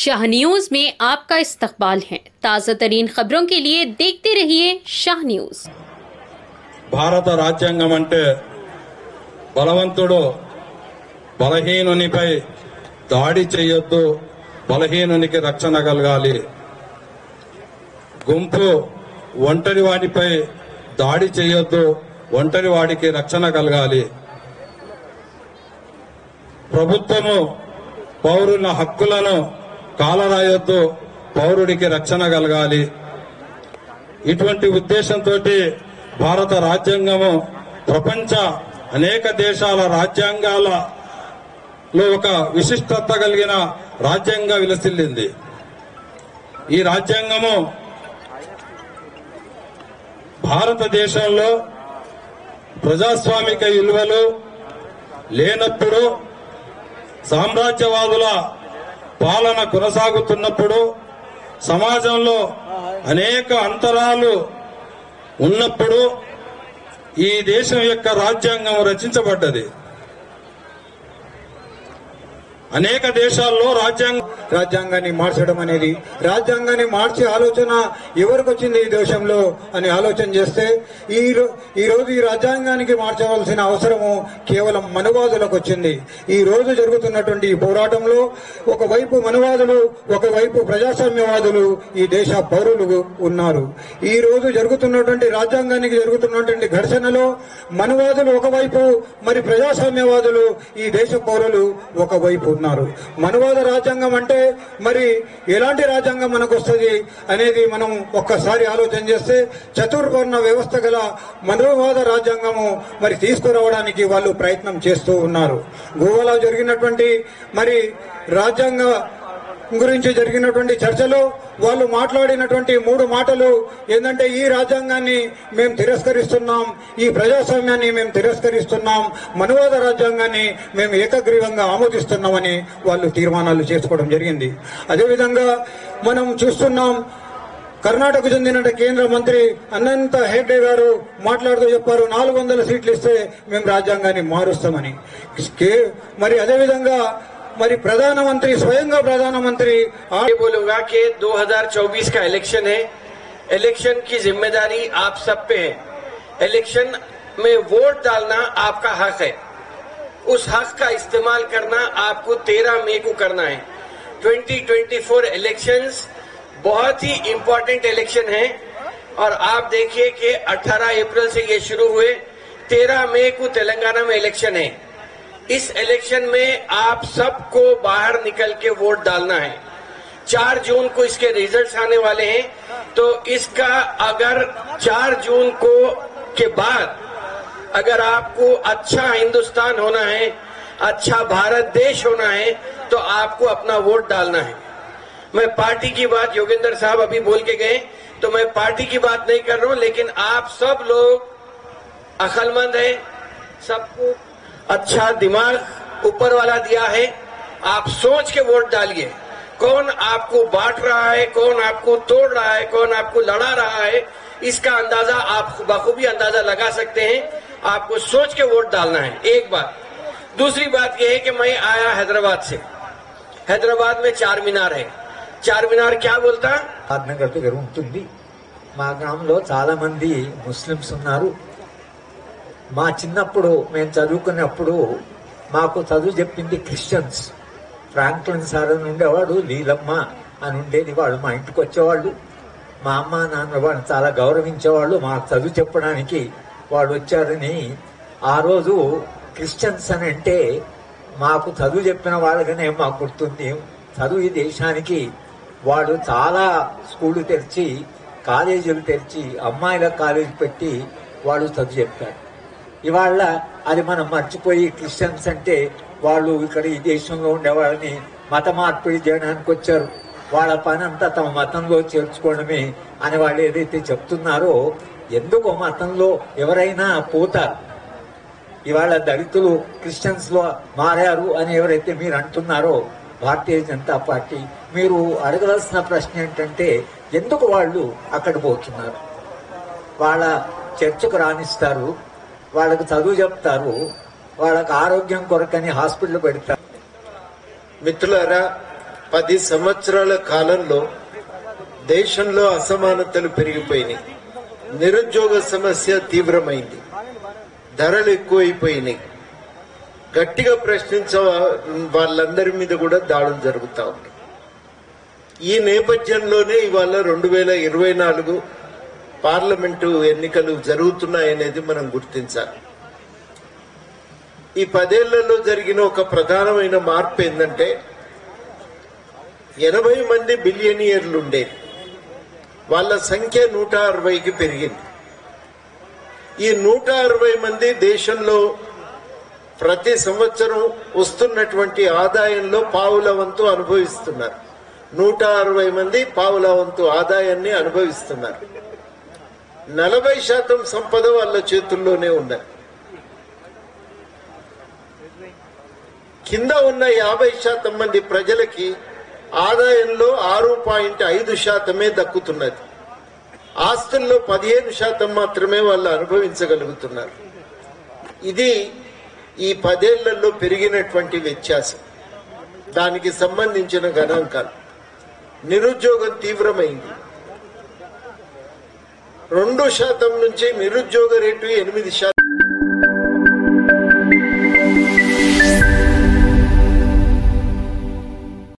Shah news में आपका इस्तकबाल है। ताज़ा तरीन खबरों के लिए देखते रहिए शाह न्यूज। భారత రాజ్యాంగం అంటే బలవంతుడు బలహీనునిపై దాడి చేయొద్దు, బలహీనునికి రక్షణ కలగాలి. గుంపు ఒంటరి వాడిపై దాడి చేయొద్దు, ఒంటరి వాడికి రక్షణ కలగాలి. ప్రభుత్వము పౌరుల హక్కులను కాలరాయొద్దు, పౌరుడికి రక్షణ కలగాలి. ఇటువంటి ఉద్దేశంతో భారత రాజ్యాంగము ప్రపంచ అనేక దేశాల రాజ్యాంగాలలో ఒక విశిష్టత కలిగిన రాజ్యాంగంగా విలసిల్లింది. ఈ రాజ్యాంగము భారతదేశంలో ప్రజాస్వామిక విలువలు లేనప్పుడు, సామ్రాజ్యవాదుల పాలన కొనసాగుతున్నప్పుడు, సమాజంలో అనేక అంతరాలు ఉన్నప్పుడు ఈ దేశం యొక్క రాజ్యాంగం రచించబడ్డది. అనేక దేశాల్లో రాజ్యాంగాన్ని మార్చడం అనేది, రాజ్యాంగాన్ని మార్చే ఆలోచన ఎవరికి వచ్చింది ఈ దేశంలో అని ఆలోచన చేస్తే ఈ రోజు ఈ రాజ్యాంగానికి మార్చవలసిన అవసరము కేవలం మనువాదులకు వచ్చింది. ఈ రోజు జరుగుతున్నటువంటి ఈ పోరాటంలో ఒకవైపు మనువాదులు, ఒకవైపు ప్రజాస్వామ్యవాదులు ఈ దేశ పౌరులు ఉన్నారు. ఈ రోజు జరుగుతున్నటువంటి రాజ్యాంగానికి జరుగుతున్నటువంటి ఘర్షణలో మనువాదులు ఒకవైపు, మరి ప్రజాస్వామ్యవాదులు ఈ దేశ పౌరులు ఒకవైపు ఉన్నారు. మనువాద రాజ్యాంగం అంటే మరి ఎలాంటి రాజ్యాంగం మనకు వస్తుంది అనేది మనం ఒక్కసారి ఆలోచన చేస్తే, చతుర్వర్ణ వ్యవస్థ గల మనువాద రాజ్యాంగము మరి తీసుకురావడానికి వాళ్ళు ప్రయత్నం చేస్తూ ఉన్నారు. గోవాలో జరిగినటువంటి మరి రాజ్యాంగ గురించి జరిగినటువంటి చర్చలో వాళ్ళు మాట్లాడినటువంటి 3 మాటలు ఏంటంటే, ఈ రాజ్యాంగాన్ని మేము తిరస్కరిస్తున్నాం, ఈ ప్రజాస్వామ్యాన్ని మేము తిరస్కరిస్తున్నాం, మనువాద రాజ్యాంగాన్ని మేము ఏకగ్రీవంగా ఆమోదిస్తున్నామని వాళ్ళు తీర్మానాలు చేసుకోవడం జరిగింది. అదేవిధంగా మనం చూస్తున్నాం, కర్ణాటక చెందిన కేంద్ర మంత్రి అనంత హెగ్డే గారు మాట్లాడుతూ చెప్పారు, 400 సీట్లు ఇస్తే మేము రాజ్యాంగాన్ని మారుస్తామని. మరి అదేవిధంగా మరి ప్రధానమంత్రి స్వయంగా ప్రధానమంత్రి बोलूंगा कि 2024 का इलेक्शन है, इलेक्शन की जिम्मेदारी आप सब पे है। इलेक्शन में वोट डालना आपका हक है, उस हक का इस्तेमाल करना आपको 13 मई को करना है। 2024 इलेक्शंस बहुत ही इम्पोर्टेंट इलेक्शन है और आप देखिए कि 18 अप्रैल से ये शुरू हुए, 13 मई को तेलंगाना में इलेक्शन है। इस इलेक्शन में आप सबको बाहर निकल के वोट डालना है। 4 जून को इसके रिजल्ट्स आने वाले हैं, तो इसका अगर 4 जून को के बाद अगर आपको अच्छा हिंदुस्तान होना है, अच्छा भारत देश होना है, तो आपको अपना वोट डालना है। मैं पार्टी की बात योगेंद्र साहब अभी बोल के गए, तो मैं पार्टी की बात नहीं कर रहा हूं, लेकिन आप सब लोग अक्लमंद हैं, सबको अच्छा दिमाग ऊपर वाला दिया है, आप सोच के वोट डालिए। कौन आपको बांट रहा है, कौन आपको तोड़ रहा है, कौन आपको लड़ा रहा है, इसका अंदाजा आप बखूबी अंदाजा लगा सकते हैं। आपको सोच के वोट डालना है, एक बात। दूसरी बात यह है कि मैं आया हैदराबाद से, हैदराबाद में 4 मीनार है। 4 मीनार क्या बोलता? నగర్ దగ్గర ఉంటుంది. మా గ్రామంలో చాలా మంది ముస్లిమ్స్ ఉన్నారు. మా చిన్నప్పుడు మేము చదువుకున్నప్పుడు మాకు చదువు చెప్పింది క్రిస్టియన్స్. ఫ్రాంక్లిన్ సార్ అని ఉండేవాడు, లీలమ్మ అని ఉండేది. వాళ్ళు మా ఇంటికి వచ్చేవాళ్ళు. మా అమ్మ నాన్న వాళ్ళని చాలా గౌరవించేవాళ్ళు. మాకు చదువు చెప్పడానికి వాళ్ళు వచ్చారని ఆ రోజు క్రిస్టియన్స్ అని అంటే మాకు చదువు చెప్పిన వాళ్ళగానే మాకు గుర్తుంది. చదువు ఈ దేశానికి వాళ్ళు చాలా స్కూళ్ళు తెరిచి, కాలేజీలు తెరిచి, అమ్మాయిల కాలేజీ పెట్టి వాళ్ళు చదువు చెప్పారు. ఇవాళ అది మనం మర్చిపోయి క్రిస్టియన్స్ అంటే వాళ్ళు ఇక్కడ ఈ దేశంలో ఉండే వాళ్ళని మత మార్పిడి చేయడానికి వచ్చారు, వాళ్ళ పని అంతా తమ మతంలో చేర్చుకోవడమే అని వాళ్ళు ఏదైతే చెప్తున్నారో, ఎందుకు మతంలో ఎవరైనా పోతారు. ఇవాళ దళితులు క్రిస్టియన్స్ లో మారారు అని ఎవరైతే మీరు అంటున్నారో భారతీయ జనతా పార్టీ, మీరు అడగవలసిన ప్రశ్న ఏంటంటే, ఎందుకు వాళ్ళు అక్కడ పోతున్నారు? వాళ్ళ చర్చకు రాణిస్తారు, వాళ్ళకు చదువు చెప్తారు, వాళ్ళకు ఆరోగ్యం కొరకని హాస్పిటల్ పెడతారు. మిత్రులారా, 10 సంవత్సరాల కాలంలో దేశంలో అసమానతలు పెరిగిపోయినాయి, నిరుద్యోగ సమస్య తీవ్రమైంది, ధరలు ఎక్కువైపోయినాయి, గట్టిగా ప్రశ్నించే వాళ్ళందరి మీద కూడా దాడులు జరుగుతూ ఉన్నాయి. ఈ నేపథ్యంలోనే ఇవాళ 2024 పార్లమెంటు ఎన్నికలు జరుగుతున్నాయనేది మనం గుర్తించాలి. ఈ 10 ఏళ్లలో జరిగిన ఒక ప్రధానమైన మార్పు ఏంటంటే 80 మంది బిలియనియర్లు ఉండేది, వాళ్ళ సంఖ్య 160కి పెరిగింది. ఈ 160 మంది దేశంలో ప్రతి సంవత్సరం వస్తున్నటువంటి ఆదాయంలో పావుల వంతు అనుభవిస్తున్నారు. 160 మంది పావుల వంతు ఆదాయాన్ని అనుభవిస్తున్నారు. 40% సంపద వాళ్ళ చేతుల్లోనే ఉన్నది. కింద ఉన్న 50% మంది ప్రజలకి ఆదాయంలో 6.5% దక్కుతున్నది. ఆస్తుల్లో 15% మాత్రమే వాళ్ళు అనుభవించగలుగుతున్నారు. ఇది ఈ 10 ఏళ్లలో పెరిగినటువంటి వ్యత్యాసం. దానికి సంబంధించిన గణాంకాలు. నిరుద్యోగం తీవ్రమైంది. 2% నుంచి నిరుద్యోగ రేటు 8%.